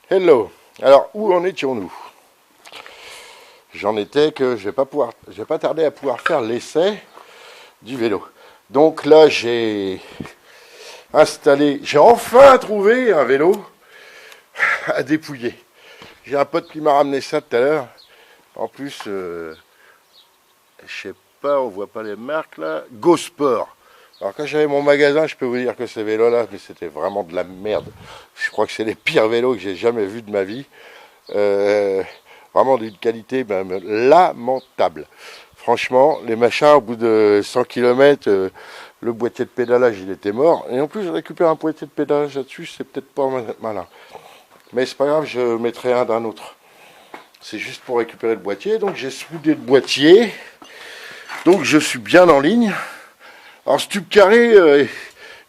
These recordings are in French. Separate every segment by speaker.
Speaker 1: Hello. Alors, où en étions-nous? J'en étais que je vais pas tarder à pouvoir faire l'essai du vélo. Donc là, j'ai enfin trouvé un vélo à dépouiller. J'ai un pote qui m'a ramené ça tout à l'heure. En plus, je sais pas, on voit pas les marques là. Go Sport. Alors quand j'avais mon magasin, je peux vous dire que ces vélos-là, mais c'était vraiment de la merde. Je crois que c'est les pires vélos que j'ai jamais vus de ma vie. Euh, Vraiment d'une qualité même lamentable. Franchement, les machins, au bout de 100 km, le boîtier de pédalage, il était mort. Et en plus, je récupère un boîtier de pédalage là-dessus, c'est peut-être pas malin. Mais c'est pas grave, je mettrai un d'un autre. C'est juste pour récupérer le boîtier. Donc j'ai soudé le boîtier. Donc je suis bien en ligne. Alors ce tube carré,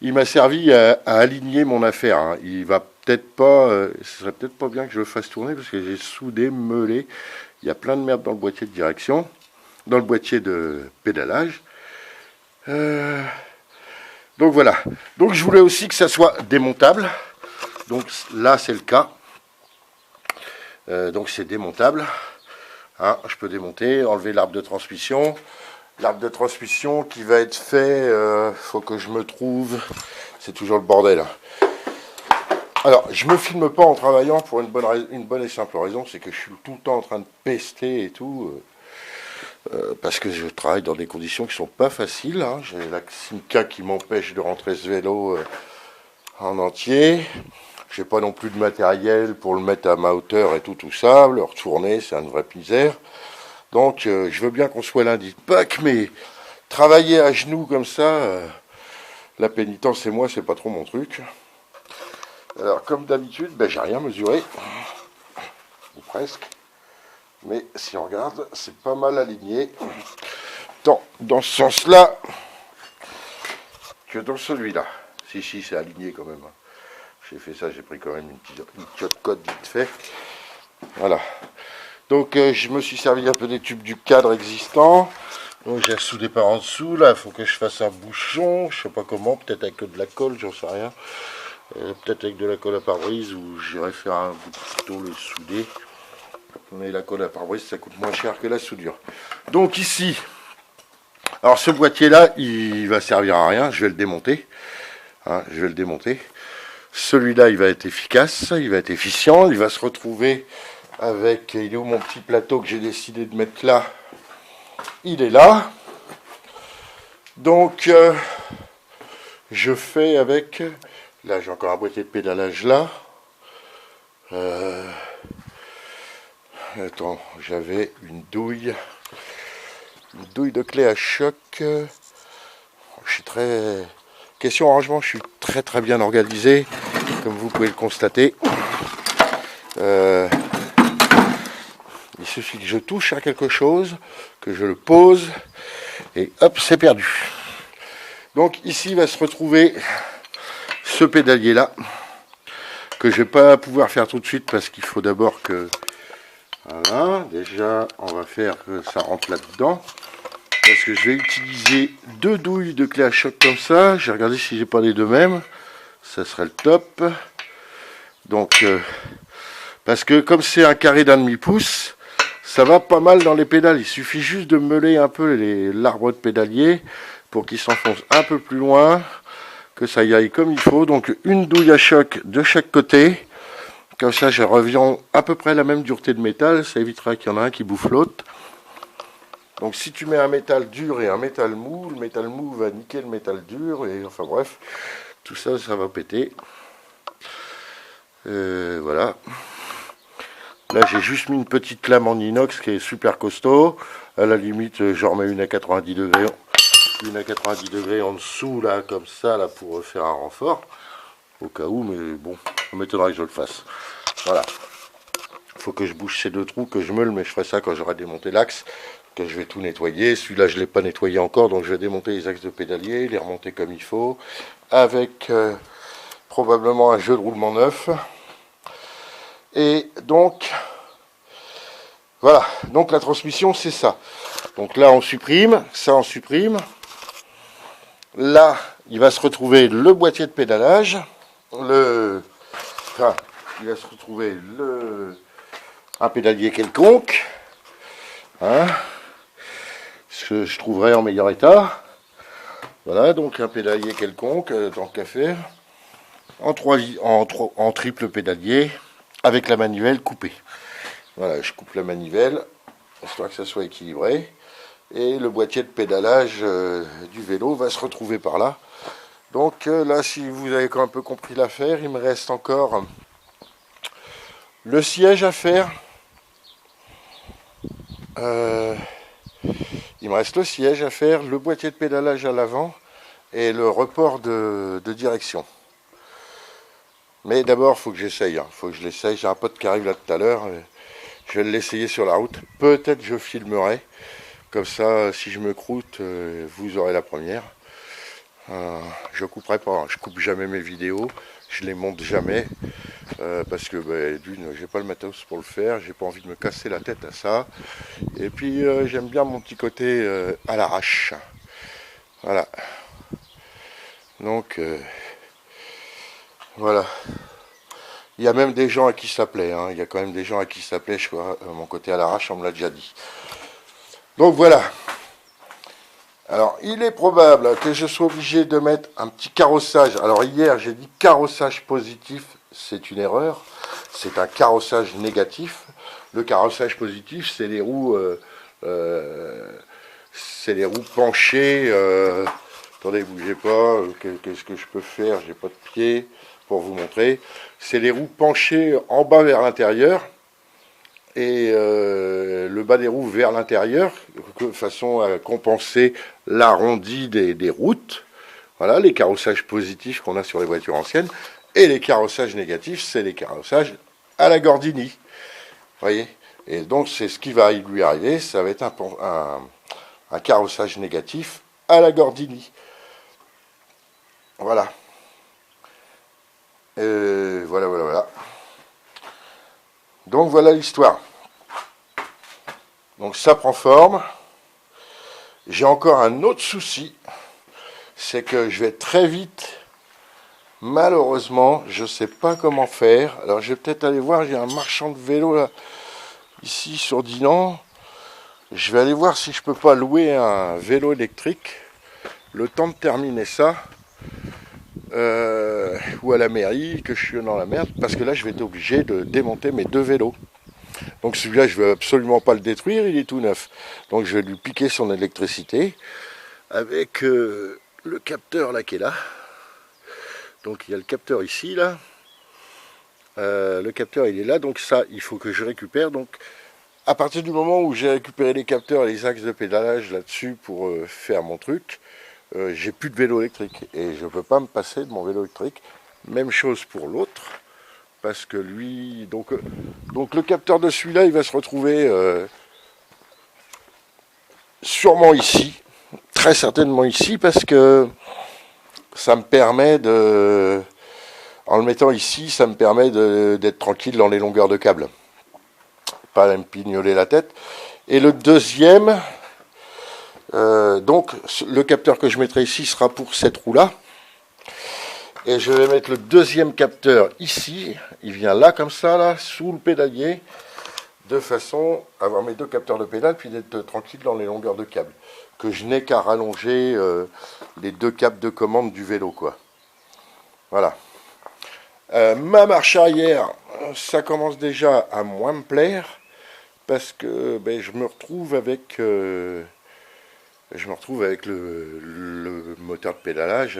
Speaker 1: il m'a servi à aligner mon affaire. Hein. Il va peut-être pas, ce serait peut-être pas bien que je le fasse tourner parce que j'ai soudé, meulé. Il y a plein de merde dans le boîtier de direction, dans le boîtier de pédalage. Donc voilà. Donc je voulais aussi que ça soit démontable. Donc là c'est le cas. Donc c'est démontable. Hein, je peux démonter, enlever l'arbre de transmission. L'arbre de transmission qui va être fait, faut que je me trouve. C'est toujours le bordel. Alors, je me filme pas en travaillant pour une bonne et simple raison, c'est que je suis tout le temps en train de pester et tout, parce que je travaille dans des conditions qui sont pas faciles. Hein. J'ai la Simca qui m'empêche de rentrer ce vélo en entier. J'ai pas non plus de matériel pour le mettre à ma hauteur et tout ça. Le retourner, c'est une vraie misère. Donc, je veux bien qu'on soit lundi de Pâques, mais travailler à genoux comme ça, la pénitence et moi, c'est pas trop mon truc. Alors, comme d'habitude, ben, j'ai rien mesuré, ou presque. Mais si on regarde, c'est pas mal aligné. Tant dans ce sens-là que dans celui-là. Si, c'est aligné quand même. J'ai fait ça, j'ai pris quand même une petite cote vite fait. Voilà. Donc je me suis servi un peu des tubes du cadre existant. Donc j'ai soudé par en dessous. Là, il faut que je fasse un bouchon. Je sais pas comment, peut-être avec de la colle, j'en sais rien. Peut-être avec de la colle à pare-brise ou j'irai faire un bout de couteau le souder. Mais la colle à pare-brise, ça coûte moins cher que la soudure. Donc ici, alors ce boîtier-là, il va servir à rien. Je vais le démonter. Hein, je vais le démonter. Celui-là, il va être efficace, il va être efficient. Il va se retrouver avec, il est où mon petit plateau que j'ai décidé de mettre là? Il est là. Donc, je fais avec, là j'ai encore un boîtier de pédalage là. Attends, j'avais une douille de clé à choc. Je suis très, question rangement, je suis très bien organisé, comme vous pouvez le constater. Il suffit que je touche à quelque chose, que je le pose, et hop, c'est perdu. Donc ici va se retrouver ce pédalier-là, que je ne vais pas pouvoir faire tout de suite, parce qu'il faut d'abord que... Voilà, déjà, on va faire que ça rentre là-dedans. Parce que je vais utiliser deux douilles de clé à choc comme ça. J'ai regardé si j'ai pas les deux mêmes. Ça serait le top. Donc, parce que comme c'est un carré d'un demi-pouce, ça va pas mal dans les pédales. Il suffit juste de meuler un peu l'arbre de pédalier pour qu'il s'enfonce un peu plus loin, que ça y aille comme il faut. Donc une douille à choc de chaque côté. Comme ça, je reviens à peu près la même dureté de métal. Ça évitera qu'il y en a un qui bouffe l'autre. Donc si tu mets un métal dur et un métal mou, le métal mou va niquer le métal dur. Et enfin bref, tout ça, ça va péter. Voilà. Là, j'ai juste mis une petite lame en inox qui est super costaud. À la limite, j'en remets une à 90 degrés. Une à 90 degrés en dessous, là, comme ça, là, pour faire un renfort. Au cas où, mais bon, ça m'étonnerait que je le fasse. Voilà. Il faut que je bouche ces deux trous, que je meule, mais je ferai ça quand j'aurai démonté l'axe, que je vais tout nettoyer. Celui-là, je ne l'ai pas nettoyé encore, donc je vais démonter les axes de pédalier, les remonter comme il faut, avec probablement un jeu de roulement neuf. Et donc, voilà. Donc la transmission, c'est ça. Donc là, on supprime, ça, on supprime. Là, il va se retrouver le boîtier de pédalage, enfin, il va se retrouver un pédalier quelconque, hein, ce que je trouverai en meilleur état. Voilà, donc un pédalier quelconque, tant qu'à faire, en triple pédalier, avec la manivelle coupée. Voilà, je coupe la manivelle, histoire que ça soit équilibré. Et le boîtier de pédalage du vélo va se retrouver par là. Donc là, si vous avez un peu compris l'affaire, il me reste encore le siège à faire. Il me reste le siège à faire, le boîtier de pédalage à l'avant et le report de direction. Mais d'abord, il faut que j'essaye. Il faut que je l'essaye. J'ai un pote qui arrive là tout à l'heure. Je vais l'essayer sur la route. Peut-être je filmerai. Comme ça, si je me croûte, vous aurez la première. Je couperai pas. Je coupe jamais mes vidéos. Je les monte jamais. Parce que d'une, j'ai pas le matos pour le faire. J'ai pas envie de me casser la tête à ça. Et puis, j'aime bien mon petit côté à l'arrache. Voilà. Donc, voilà. Il y a même des gens à qui ça plaît. Hein. Il y a quand même des gens à qui ça plaît. Je crois, mon côté à l'arrache, on me l'a déjà dit. Donc voilà. Alors, il est probable que je sois obligé de mettre un petit carrossage. Alors hier, j'ai dit carrossage positif. C'est une erreur. C'est un carrossage négatif. Le carrossage positif, c'est les roues, penchées. Attendez, bougez pas. Qu'est-ce que je peux faire? J'ai pas de pied pour vous montrer. C'est les roues penchées en bas vers l'intérieur et le bas des roues vers l'intérieur, de façon à compenser l'arrondi des routes. Voilà, les carrossages positifs qu'on a sur les voitures anciennes. Et les carrossages négatifs, c'est les carrossages à la Gordini. Vous voyez? Et donc, c'est ce qui va lui arriver, ça va être un carrossage négatif à la Gordini. Voilà. Voilà. Donc voilà l'histoire. Donc ça prend forme. J'ai encore un autre souci, c'est que je vais très vite. Malheureusement, je ne sais pas comment faire. Alors je vais peut-être aller voir, j'ai un marchand de vélo là, ici sur Dinan. Je vais aller voir si je peux pas louer un vélo électrique. Le temps de terminer ça. Ou à la mairie, que je suis dans la merde, parce que là je vais être obligé de démonter mes deux vélos. Donc celui-là je veux absolument pas le détruire, il est tout neuf. Donc je vais lui piquer son électricité avec le capteur là qui est là. Donc il y a le capteur ici là. Le capteur il est là, donc ça il faut que je récupère. Donc à partir du moment où j'ai récupéré les capteurs et les axes de pédalage là-dessus pour faire mon truc, j'ai plus de vélo électrique et je ne peux pas me passer de mon vélo électrique. Même chose pour l'autre, parce que lui, donc le capteur de celui-là, il va se retrouver sûrement ici, très certainement ici, parce que ça me permet en le mettant ici, ça me permet d'être tranquille dans les longueurs de câble, pas à me pignoler la tête. Et le deuxième, donc le capteur que je mettrai ici sera pour cette roue-là. Et je vais mettre le deuxième capteur ici. Il vient là, comme ça, là, sous le pédalier, de façon à avoir mes deux capteurs de pédale, puis d'être tranquille dans les longueurs de câble. Que je n'ai qu'à rallonger les deux câbles de commande du vélo, quoi. Voilà. Ma marche arrière, ça commence déjà à moins me plaire, parce que je me retrouve avec le moteur de pédalage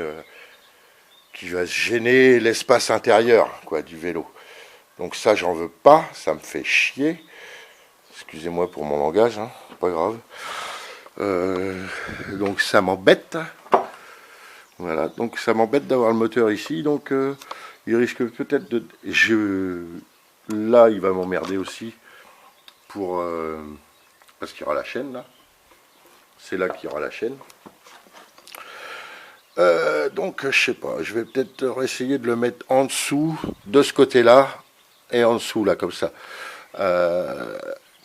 Speaker 1: qui va gêner l'espace intérieur, quoi, du vélo. Donc ça, j'en veux pas, ça me fait chier. Excusez-moi pour mon langage, hein, pas grave. Donc ça m'embête. Voilà, donc ça m'embête d'avoir le moteur ici. Donc il risque peut-être de... Là, il va m'emmerder aussi pour parce qu'il y aura la chaîne là. C'est là qu'il y aura la chaîne. Donc je sais pas, je vais peut-être essayer de le mettre en dessous, de ce côté-là, et en dessous là, comme ça.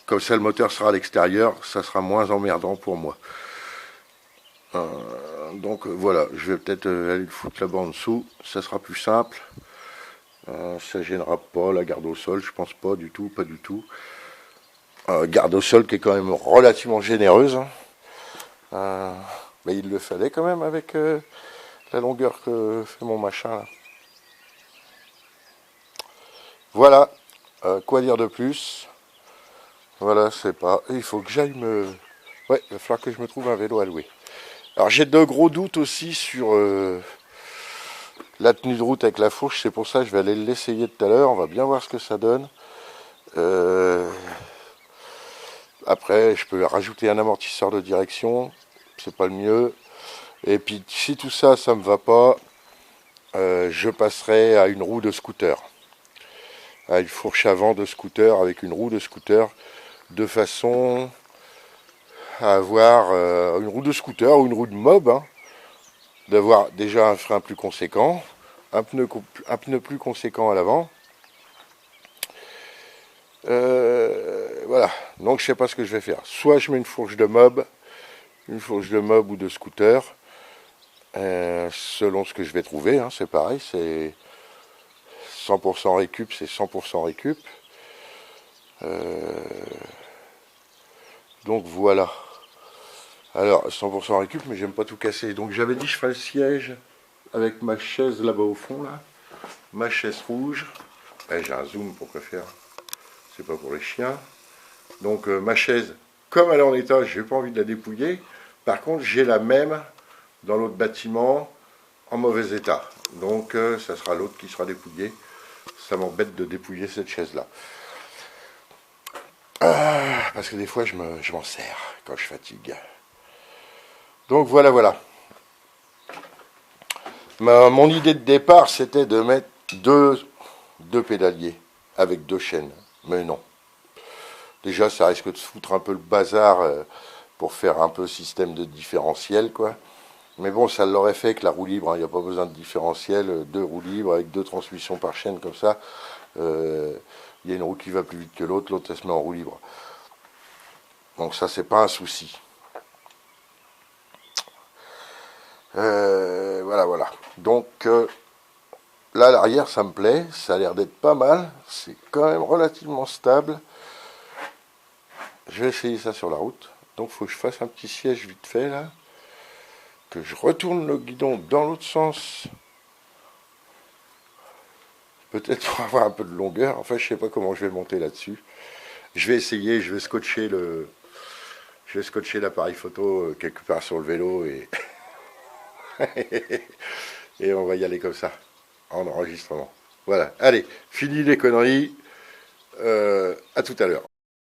Speaker 1: Comme ça le moteur sera à l'extérieur, ça sera moins emmerdant pour moi. Donc voilà, je vais peut-être aller le foutre là-bas en dessous, ça sera plus simple. Ça gênera pas la garde au sol, je pense pas du tout, pas du tout. Garde au sol qui est quand même relativement généreuse. Hein. Mais il le fallait quand même avec la longueur que fait mon machin là. Voilà, quoi dire de plus? Voilà, c'est pas. Il faut que j'aille me. Ouais, il va falloir que je me trouve un vélo à louer. Alors j'ai de gros doutes aussi sur la tenue de route avec la fourche, c'est pour ça que je vais aller l'essayer tout à l'heure, on va bien voir ce que ça donne. Après, je peux rajouter un amortisseur de direction, c'est pas le mieux. Et puis si tout ça, ça me va pas, je passerai à une roue de scooter. À une fourche avant de scooter avec une roue de scooter, de façon à avoir une roue de scooter ou une roue de mob, hein, d'avoir déjà un frein plus conséquent, un pneu plus conséquent à l'avant. Voilà, donc je sais pas ce que je vais faire. Soit je mets une fourche de mob ou de scooter, selon ce que je vais trouver, hein, c'est pareil, c'est 100% récup, c'est 100% récup. Donc voilà. Alors 100% récup, mais j'aime pas tout casser. Donc j'avais dit je ferais le siège avec ma chaise là-bas au fond là, ma chaise rouge. J'ai un zoom pour quoi faire. C'est pas pour les chiens. Donc ma chaise, comme elle est en état, j'ai pas envie de la dépouiller. Par contre, j'ai la même dans l'autre bâtiment en mauvais état. Donc ça sera l'autre qui sera dépouillé. Ça m'embête de dépouiller cette chaise-là. Parce que des fois, je m'en sers quand je fatigue. Donc voilà, voilà. Mon idée de départ, c'était de mettre deux pédaliers avec deux chaînes. Mais non. Déjà, ça risque de se foutre un peu le bazar pour faire un peu système de différentiel, quoi. Mais bon, ça l'aurait fait avec la roue libre. Il n'y a pas besoin de différentiel. Deux roues libres avec deux transmissions par chaîne comme ça. Il y a une roue qui va plus vite que l'autre, l'autre elle se met en roue libre. Donc ça, c'est pas un souci. Voilà, voilà. Donc là, l'arrière, ça me plaît. Ça a l'air d'être pas mal. C'est quand même relativement stable. Je vais essayer ça sur la route. Donc il faut que je fasse un petit siège vite fait là. Que je retourne le guidon dans l'autre sens. Peut-être pour avoir un peu de longueur. Enfin, je sais pas comment je vais monter là-dessus. Je vais essayer, je vais scotcher l'appareil photo quelque part sur le vélo et et on va y aller comme ça en enregistrement. Voilà. Allez, fini les conneries. À tout à l'heure.